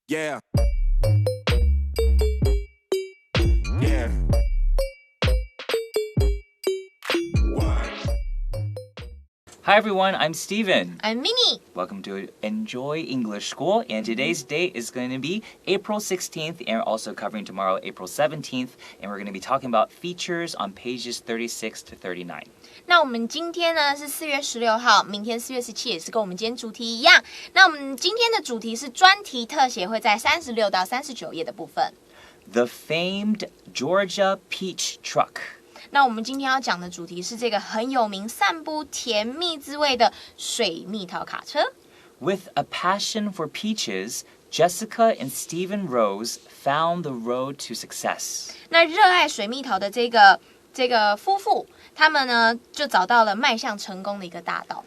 Yeah. Yeah. Hi everyone, I'm Steven. I'm Minnie. Welcome to Enjoy English School, and today's date is going to be April 16th, and we're also covering tomorrow, April 17th, and we're going to be talking about features on pages 36 to 39. 那我们今天呢是4月16号，明天4月17也是跟我们今天主题一样。那我们今天的主题是专题特写，会在36到39页的部分。The famed Georgia Peach Truck. 那我们今天要讲的主题是这个很有名、散播甜蜜滋味的水蜜桃卡车。With a passion for peaches, Jessica and Stephen Rose found the road to success. 那热爱水蜜桃的这个夫妇，他们呢就找到了迈向成功的一个大道。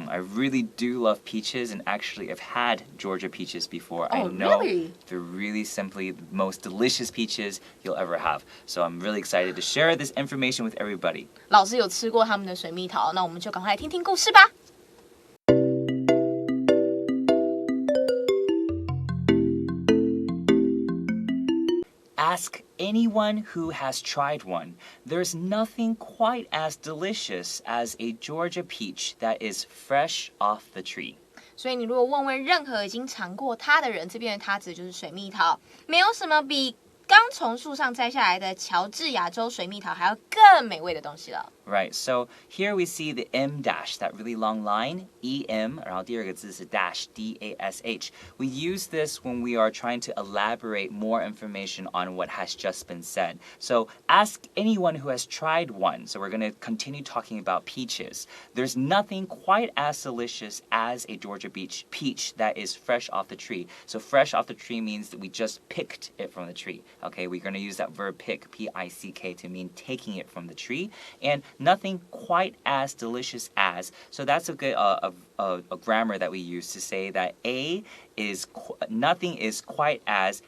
I really do love peaches, and actually I've had Georgia peaches before. Oh, I know really? They're really simply the most delicious peaches you'll ever have. So I'm really excited to share this information with everybody. 老师有吃过他们的水蜜桃，那我们就赶快来听听故事吧。Ask anyone who has tried one. There's nothing quite as delicious as a Georgia peach that is fresh off the tree. 所以你如果问任何已经尝过它的人，这边的它指的就是水蜜桃，没有什么比刚从树上摘下来的乔治亚州水蜜桃还要更美味的东西了。Right, so here we see the M dash, that really long line, EM, 然后第二个字是 dash, D-A-S-H. We use this when we are trying to elaborate more information on what has just been said. So ask anyone who has tried one. So we're going to continue talking about peaches. There's nothing quite as delicious as a Georgia peach that is fresh off the tree. So fresh off the tree means that we just picked it from the tree. Okay, we're going to use that verb pick, P-I-C-K, to mean taking it from the tree. And nothing quite as delicious as. So that's a good a grammar that we use to say that nothing is quite as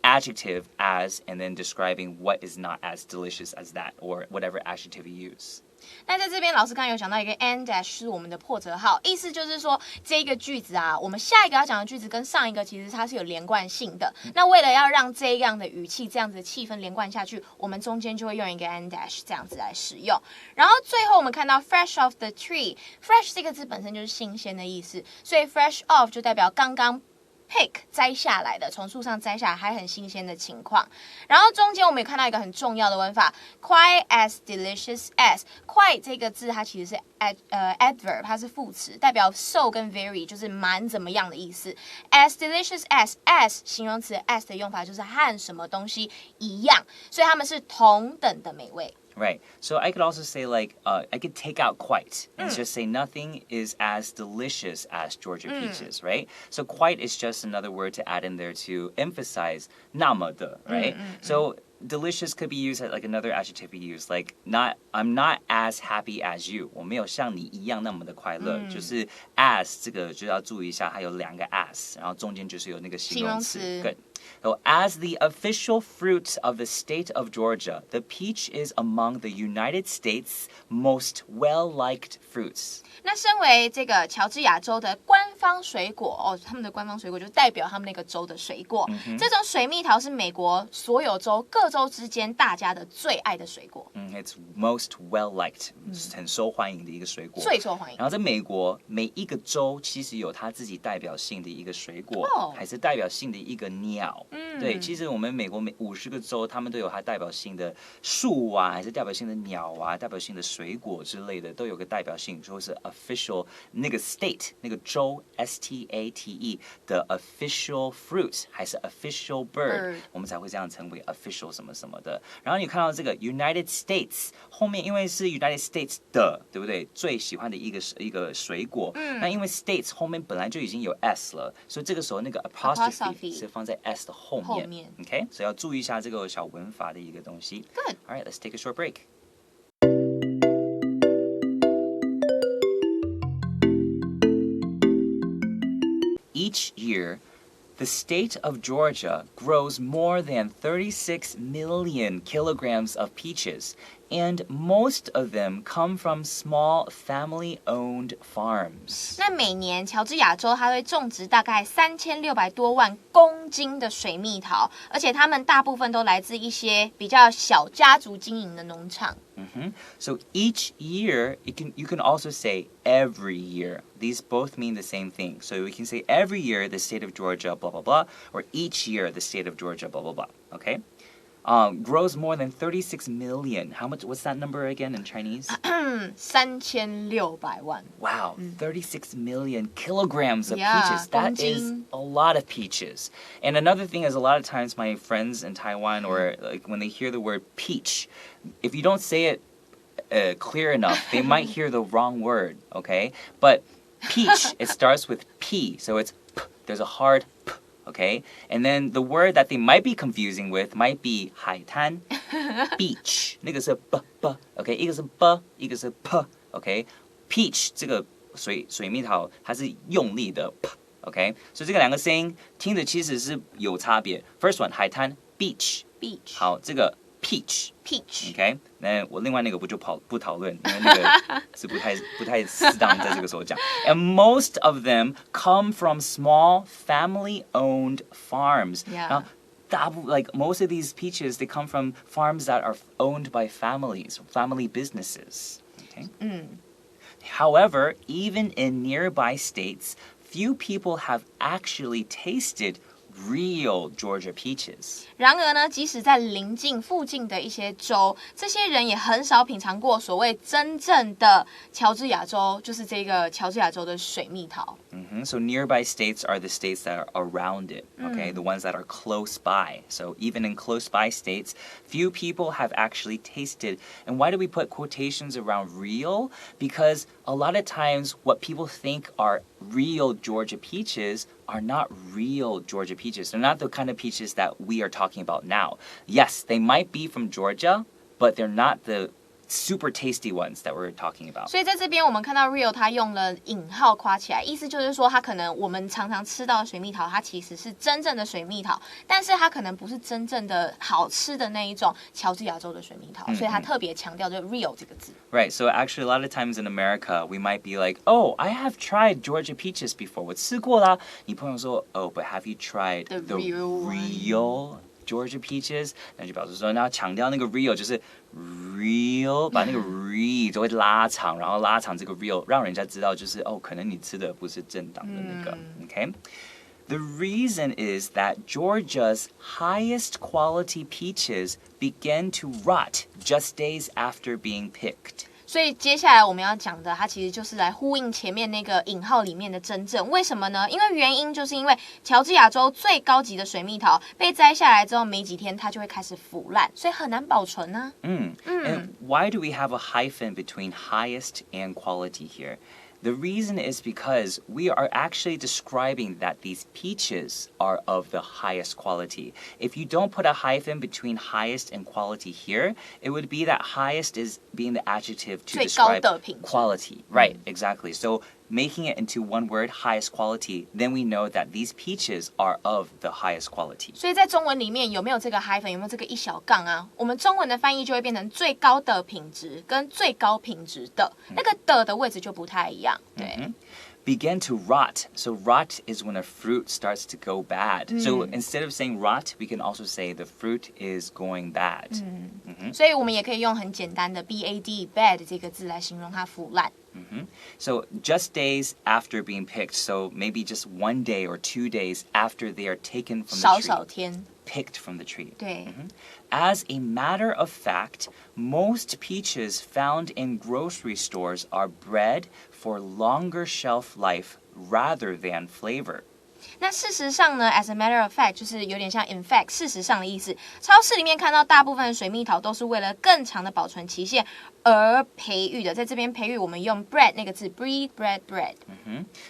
adjective as, and then describing what is not as delicious as that, or whatever adjective you use. 那在这边，老师刚刚有讲到一个 and dash 是我们的破折号，意思就是说这个句子啊，我们下一个要讲的句子跟上一个其实它是有连贯性的。那为了要让这样的语气、这样子的气氛连贯下去，我们中间就会用一个 and dash 这样子来使用。然后最后我们看到 fresh off the tree，fresh 这个字本身就是新鲜的意思，所以 fresh off 就代表刚刚pick 摘下来的，从树上摘下来还很新鲜的情况。然后中间我们也看到一个很重要的文法 quite as delicious as。 quite 这个字它其实是adverb， 它是副词，代表 so 跟 very 就是蛮怎么样的意思。as delicious as 形容词 as 的用法就是和什么东西一样，所以它们是同等的美味。Right. So I could also say I could take out quite and just say nothing is as delicious as Georgia peaches, right? So quite is just another word to add in there to emphasize 那么的, right? So delicious could be used as like another adjective we use, like I'm not as happy as you. 我没有像你一样那么的快乐。就是 as 这个就要注意一下，它有两个 as， 然后中间就是有那个形容词。Good. So, as the official fruit of the state of Georgia, the peach is among the United States' most well-liked fruits. 那身为这个乔治亚州的官方水果他们的官方水果就代表他们那个州的水果。这种水蜜桃是美国所有州各州之间大家的最爱的水果。It's most well-liked， 很受欢迎的一个水果。最受欢迎。然后在美国，每一个州其实有它自己代表性的一个水果，还是代表性的一个鸟。对，其实我们美国50个州，他们都有它代表性的树啊，还是代表性的鸟啊，代表性的水果之类的，都有个代表性，说是 official 那个 state 那个州 STATE 的 official fruit 还是 official bird， 我们才会这样称为 official 什么什么的。然后你看到这个 United States 后面，因为是 United States 的，对不对？最喜欢的一个水果。那因为 States 后面本来就已经有 s 了，所以这个时候那个 apostrophe 是放在 s 的后面。Okay, 所以要注意一下这个小文法的一个东西。Good. All right, let's take a short break. Each year, the state of Georgia grows more than 36 million kilograms of peaches, And most of them come from small family-owned farms. 那每年乔治亚州它会种植大概3600多万公斤的水蜜桃，而且它们大部分都来自一些比较小家族经营的农场。So each year, you can also say every year. These both mean the same thing. So we can say every year the state of Georgia, blah, blah, blah, or each year the state of Georgia, blah, blah, blah. Okay? Grows more than 36 million. What's that number again in Chinese? 3600万。Wow, 36 million kilograms of peaches. That is a lot of peaches. And another thing is a lot of times my friends in Taiwan, or like when they hear the word peach, if you don't say it clear enough, they might hear the wrong word, okay? But peach, it starts with P, so it's P. There's a hard P. Okay, and then the word that they might be confusing with might be 海滩 beach 那个是 b okay 一个是 b 一个是 p okay peach 这个水蜜桃它是用力的 p okay 所以这个两个声音听着其实是有差别 first one 海滩 beach 好这个 peach okay 那我另外那个不讨论因为那个是不太适当在这个时候讲 and most of them come from small family-owned farms like most of these peaches they come from farms that are owned by family businesses okay however even in nearby states few people have actually tasted real Georgia peaches. 然而呢，即使在邻近附近的一些州，这些人也很少品尝过所谓真正的乔治亚州，就是这个乔治亚州的水蜜桃。So nearby states are the states that are around it, okay? The ones that are close by. So even in close by states, few people have actually tasted. And why do we put quotations around real? Because a lot of times what people think are real Georgia peaches are not real Georgia peaches. They're not the kind of peaches that we are talking about now. Yes, they might be from Georgia, but they're not the super tasty ones that we're talking about. 所以在这边我们看到 real 它用了引号夸起来，意思就是说它可能我们常常吃到的水蜜桃，它其实是真正的水蜜桃，但是它可能不是真正的好吃的那一种乔治亚州的水蜜桃，所以它特别强调就是 real 这个字。Right, so actually a lot of times in America, we might be like, oh, I have tried Georgia peaches before. 我吃过啦。你朋友说 oh, but have you tried the real Georgia peaches? 那就表示说，那强调那个 real 就是 real， 把那个 re 就会拉长，然后拉长这个 real， 让人家知道就是哦，可能你吃的不是正当的那个 ，okay? The reason is that Georgia's highest quality peaches begin to rot just days after being picked. 所以接下来我们要讲的，它其实就是来呼应前面那个引号里面的真正。为什么呢？因为原因就是因为乔治亚州最高级的水蜜桃被摘下来之后没几天，它就会开始腐烂，所以很难保存呢。And why do we have a hyphen between highest and quality here? The reason is because we are actually describing that these peaches are of the highest quality. If you don't put a hyphen between highest and quality here, it would be that highest is being the adjective to describe quality. Right, exactly. So making it into one word, highest quality, then we know that these peaches are of the highest quality. 所以在中文里面有没有这个 hyphen， 有没有这个一小杠啊？我们中文的翻译就会变成最高的品质跟最高品质的，那个的位置就不太一样。对。Begin to rot. So rot is when a fruit starts to go bad. So instead of saying rot, we can also say the fruit is going bad. 所以我们也可以用很简单的 bad bad 这个字来形容它腐烂。So just days after being picked, so maybe just 1 day or 2 days after they are taken from the tree. 少天 Picked from the tree. 对。As a matter of fact, most peaches found in grocery stores are bred for longer shelf life rather than flavor. 那事实上呢 as a matter of fact 就是有点像 in fact 事实上的意思。超市里面看到大部分的水蜜桃都是为了更长的保存期限而培育的。在这边培育我们用 bred 那个字 breed bred.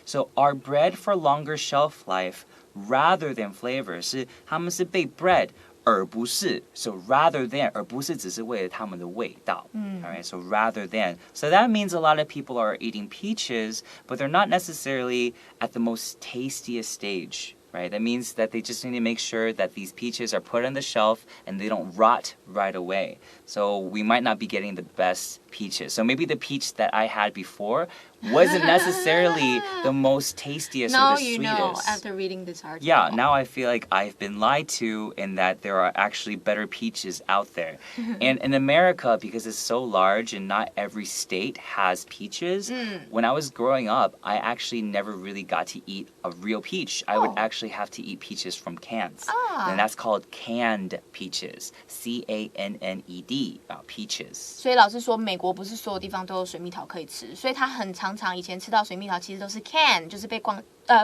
So are bred for longer shelf life rather than flavor. 是他们是被 bred而不是 so rather than 而不是只是为了他们的味道 Alright, so rather than. So that means a lot of people are eating peaches, but they're not necessarily at the most tastiest stage. right? That means that they just need to make sure that these peaches are put on the shelf and they don't rot right away. So we might not be getting the best peaches. So maybe the peach that I had before wasn't necessarily the most tastiest or the sweetest. Now you know after reading this article. Yeah, now I feel like I've been lied to in that there are actually better peaches out there. And in America, because it's so large and not every state has peaches, when I was growing up, I actually never really got to eat a real peach. I would actually have to eat peaches from cans. And that's called canned peaches. C-A-N-N-E-D, peaches. 所以老师说，美国不是所有地方都有水蜜桃可以吃，所以他很常以前吃到水蜜桃其实都是 can， 就是被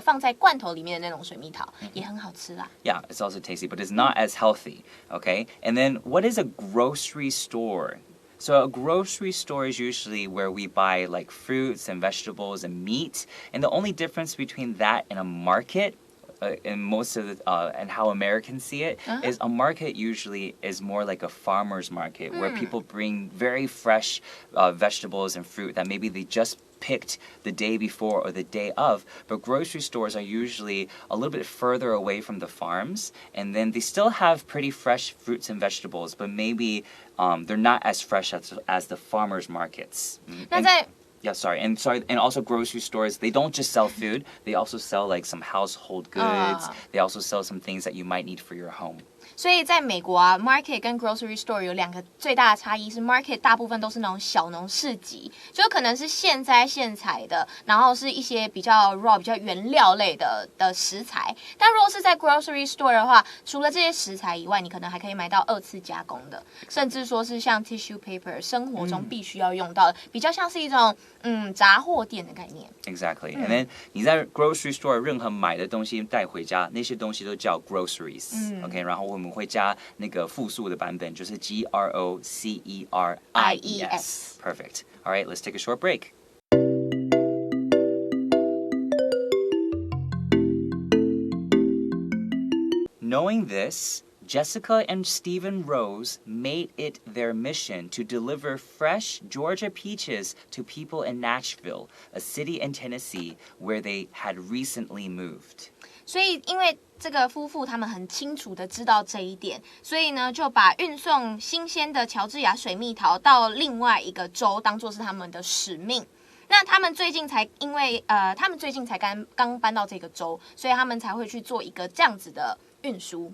放在罐头里面的那种水蜜桃，也很好吃啦。Yeah, it's also tasty, but it's not as healthy, okay? And then what is a grocery store? So a grocery store is usually where we buy like fruits and vegetables and meat. And the only difference between that and a market and most of the and how Americans see it is a market usually is more like a farmer's market where people bring very fresh vegetables and fruit that maybe they just picked the day before or the day of, but grocery stores are usually a little bit further away from the farms, and then they still have pretty fresh fruits and vegetables, but maybe they're not as fresh as the farmers markets. And also grocery stores, they don't just sell food, they also sell like some household goods, they also sell some things that you might need for your home. 所以在美国啊 ，market 跟 grocery store 有两个最大的差异是 ，market 大部分都是那种小农市集，就可能是现摘现采的，然后是一些比较 raw、比较原料类的食材。但如果是在 grocery store 的话，除了这些食材以外，你可能还可以买到2次加工的，甚至说是像 tissue paper， 生活中必须要用到的，比较像是一种杂货店的概念。Exactly. And then 你在 grocery store 任何买的东西带回家，那些东西都叫 groceries. OK， 然后我们会加那个复数的版本，就是 groceries. Perfect. All right, let's take a short break. Knowing this, Jessica and Stephen Rose made it their mission to deliver fresh Georgia peaches to people in Nashville, a city in Tennessee where they had recently moved. 所以，因为这个夫妇他们很清楚的知道这一点，所以呢，就把运送新鲜的乔治亚水蜜桃到另外一个州当作是他们的使命。那他们最近才刚搬到这个州，所以他们才会去做一个这样子的运输。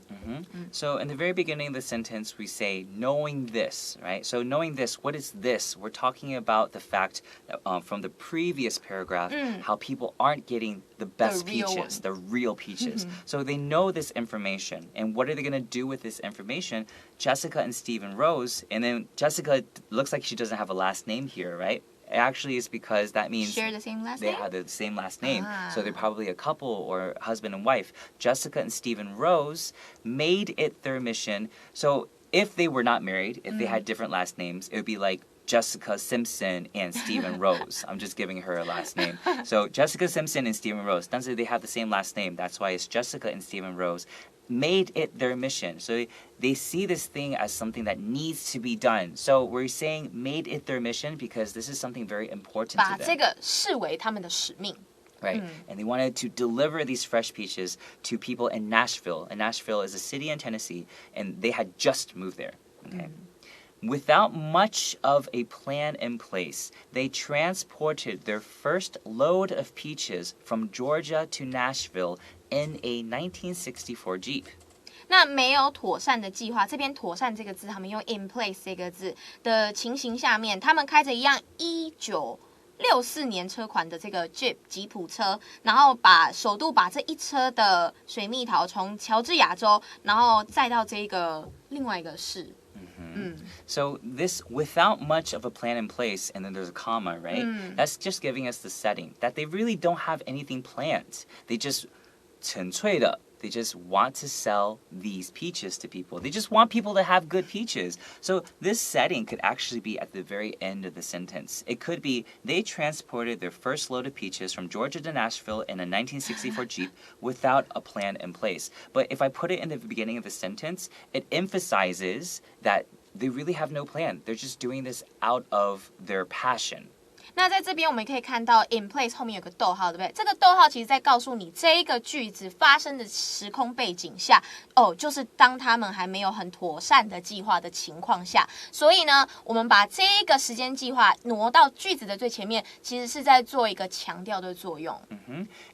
So in the very beginning of the sentence, we say knowing this, right? So knowing this, what is this? We're talking about the fact that, from the previous paragraph, how people aren't getting the best peaches, the real peaches. So they know this information. And what are they going to do with this information? Jessica and Stephen Rose, and then Jessica looks like she doesn't have a last name here, right? Actually, it's because that means share the same last they name? have the same last name. So they're probably a couple or husband and wife. Jessica and Stephen Rose made it their mission. So if they were not married, if they had different last names, it would be like Jessica Simpson and Stephen Rose. I'm just giving her a last name. So Jessica Simpson and Stephen Rose. That's they have the same last name. That's why it's Jessica and Stephen Rose. Made it their mission. So they see this thing as something that needs to be done. So we're saying made it their mission because this is something very important to them. 把这个视为他们的使命。Right. And they wanted to deliver these fresh peaches to people in Nashville. And Nashville is a city in Tennessee, and they had just moved there. Okay. Without much of a plan in place, they transported their first load of peaches from Georgia to Nashville in a 1964 Jeep. 那没有妥善的计划，这边妥善这个字，他们用 in place 这个字的情形下面，他们开着一样1964年车款的这个 Jeep 吉普车，然后首度把这一车的水蜜桃从乔治亚州，然后载到这个另外一个市。So this, without much of a plan in place, and then there's a comma, right? That's just giving us the setting that they really don't have anything planned. They just 纯粹的 They just want to sell these peaches to people. They just want people to have good peaches. So this setting could actually be at the very end of the sentence. It could be they transported their first load of peaches from Georgia to Nashville in a 1964 Jeep without a plan in place. But if I put it in the beginning of the sentence, it emphasizes that they really have no plan. They're just doing this out of their passion. 那在这边我们可以看到 in place 后面有个逗号，对不对？这个逗号其实在告诉你这一个句子发生的时空背景下，就是当他们还没有很妥善的计划的情况下，所以呢，我们把这一个时间计划挪到句子的最前面，其实是在做一个强调的作用。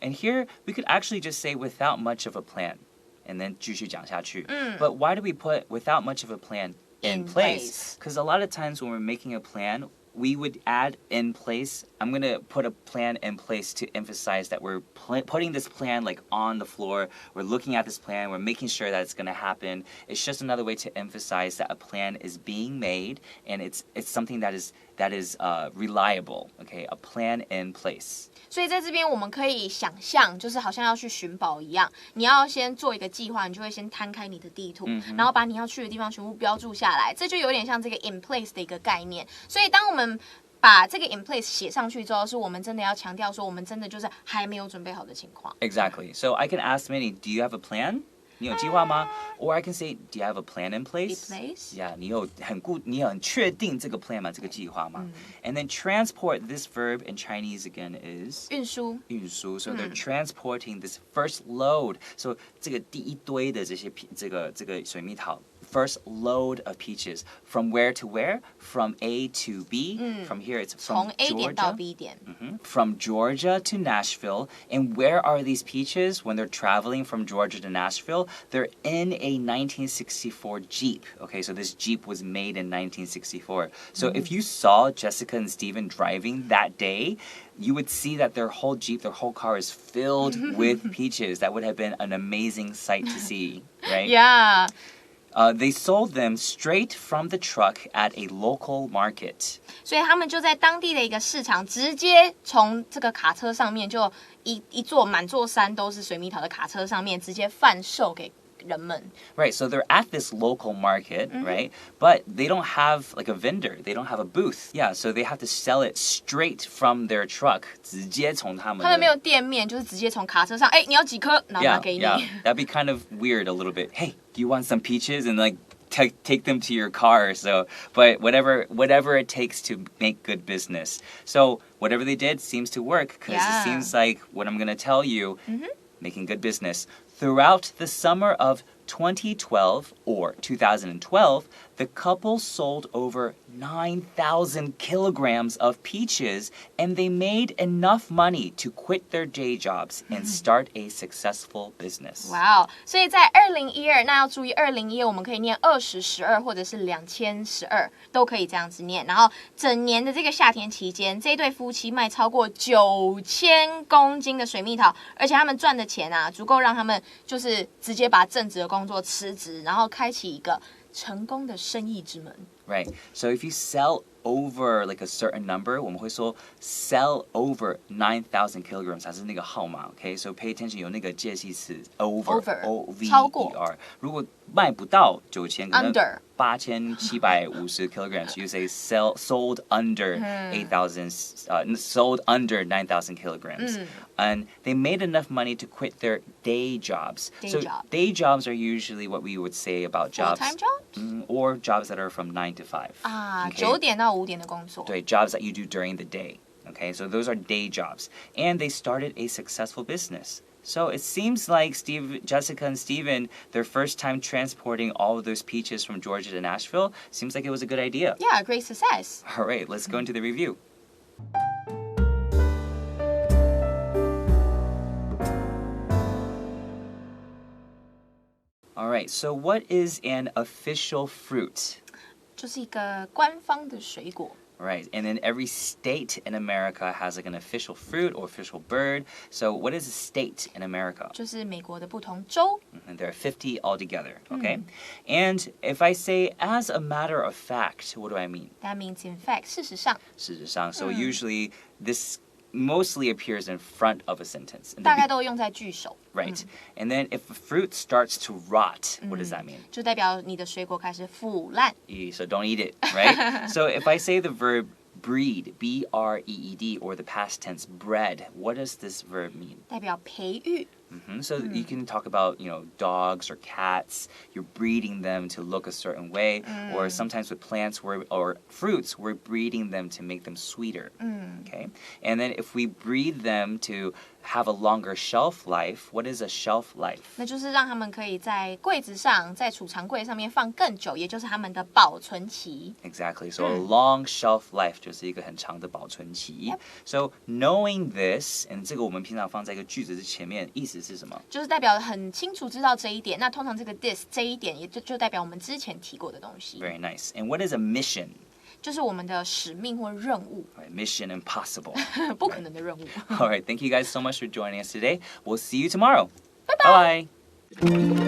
And here we could actually just say without much of a plan, and then 继续讲下去。But why do we put without much of a plan in place? Because a lot of times when we're making a plan, we would add in place. I'm going to put a plan in place to emphasize that we're putting this plan like on the floor. We're looking at this plan. We're making sure that it's going to happen. It's just another way to emphasize that a plan is being made and it's something that is reliable. Okay, a plan in place. 所以在这边我们可以想象，就是好像要去寻宝一样，你要先做一个计划，你就会先摊开你的地图，然后把你要去的地方全部标注下来，这就有点像这个 in place 的一个概念。所以当我们把这个 in place 写上去之后，是我们真的要强调说，我们真的就是还没有准备好的情况。Exactly. So I can ask Minnie, do you have a plan? 你有计划吗？ Or I can say, do you have a plan in place? In place? Yeah, 你很确定这个 plan 吗？这个计划吗？ And then transport, this verb in Chinese again is 运输。So they're transporting this first load. So 这个第一堆的这些这个水蜜桃。First load of peaches. From where to where? From A to B. From here it's from 从 A 点到 B 点。From Georgia to Nashville. And where are these peaches when they're traveling from Georgia to Nashville? They're in a 1964 Jeep. Okay, so this Jeep was made in 1964. So if you saw Jessica and Steven driving that day, you would see that their whole Jeep, their whole car is filled with peaches. That would have been an amazing sight to see, right? Yeah. They sold them straight from the truck at a local market. 所以他们就在当地的一个市场，直接从这个卡车上面，就满座山都是水蜜桃的卡车上面，直接贩售给人们。Right, so they're at this local market, right? But they don't have like a vendor. They don't have a booth. Yeah, so they have to sell it straight from their truck. 直接从他们没有店面，就是直接从卡车上，你要几颗，然后拿给你。Yeah, that'd be kind of weird a little bit. Hey, do you want some peaches? And like take them to your car. So, but whatever it takes to make good business. So whatever they did seems to work because it seems like what I'm going to tell you, making good business. Throughout the summer of 2012 or 2012, the couple sold over 9,000 kilograms of peaches and they made enough money to quit their day jobs and start a successful business. Wow! 所以在2012，那要注意2012我们可以念2012或者是2012都可以这样子念。然后整年的这个夏天期间，这一对夫妻卖超过9000公斤的水蜜桃，而且他们赚的钱啊，足够让他们就是直接把正职的工作辞职，然后开启一个成功的生意之门。Right. So if you sell over like a certain number, 我们会说 sell over 9,000 kilograms 还是那个号码 okay? So pay attention 有那个介系词 over O-V-E-R 超过。如果卖不到9000 可能 Under 8750 kilograms, you say sold under 8,000 sold under 9,000 kilograms. And they made enough money to quit their day jobs. Day jobs are usually what we would say about jobs. Full-time jobs? Or jobs that are from 9 to 5. 9点到5点的工作。对 jobs that you do during the day. Okay, so those are day jobs. And they started a successful business. So it seems like Jessica and Steven, their first time transporting all of those peaches from Georgia to Nashville, seems like it was a good idea. Yeah, great success. All right, let's go into the review. All right, so what is an official fruit? 就是一个官方的水果。Right, and then every state in America has like an official fruit or official bird. So what is a state in America? 就是美国的不同州。And there are 50 altogether, okay? And if I say as a matter of fact, what do I mean? That means in fact, 事实上。事实上, so usually this mostly appears in front of a sentence. 大概都用在句首。Right. And then if a fruit starts to rot, what does that mean? 就代表你的水果开始腐烂。So don't eat it, right? So if I say the verb breed, B-R-E-E-D, or the past tense bred, what does this verb mean? 代表培育。So you can talk about, dogs or cats. You're breeding them to look a certain way. Or sometimes with plants or fruits, we're breeding them to make them sweeter. Okay? And then if we breed them to have a longer shelf life, what is a shelf life? 那就是让他们可以在柜子上，在储藏柜上面放更久，也就是他们的保存期。Exactly. So a long shelf life 就是一个很长的保存期。So knowing this, and 这个我们平常放在一个句子的前面，意思是什么？就是代表很清楚知道这一点。那通常这个 this 这一点也就代表我们之前提过的东西。Very nice. And what is a mission? 就是我们的使命或任务。Mission impossible. 不可能的任务。All right. Thank you guys so much for joining us today. We'll see you tomorrow. Bye-bye. Bye-bye.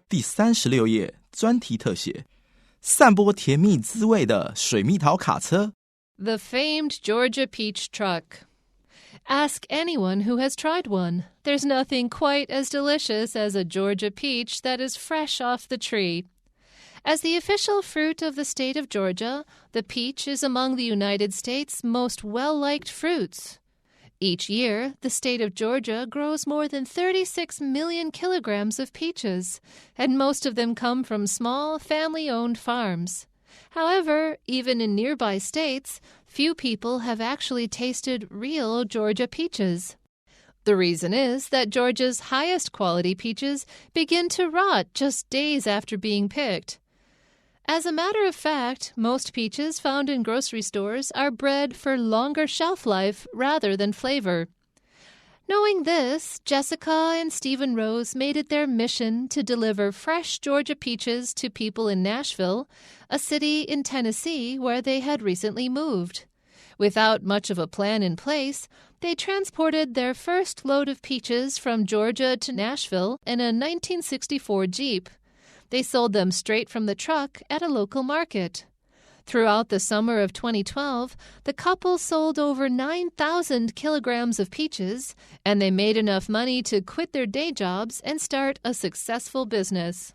第36页专题特写，散播甜蜜滋味的水蜜桃卡车。The famed Georgia peach truck. Ask anyone who has tried one. There's nothing quite as delicious as a Georgia peach that is fresh off the tree. As the official fruit of the state of Georgia, the peach is among the United States' most well-liked fruits. Each year, the state of Georgia grows more than 36 million kilograms of peaches, and most of them come from small, family-owned farms. However, even in nearby states, few people have actually tasted real Georgia peaches. The reason is that Georgia's highest quality peaches begin to rot just days after being picked. As a matter of fact, most peaches found in grocery stores are bred for longer shelf life rather than flavor. Knowing this, Jessica and Stephen Rose made it their mission to deliver fresh Georgia peaches to people in Nashville, a city in Tennessee where they had recently moved. Without much of a plan in place, they transported their first load of peaches from Georgia to Nashville in a 1964 Jeep. They sold them straight from the truck at a local market. Throughout the summer of 2012, the couple sold over 9,000 kilograms of peaches, and they made enough money to quit their day jobs and start a successful business.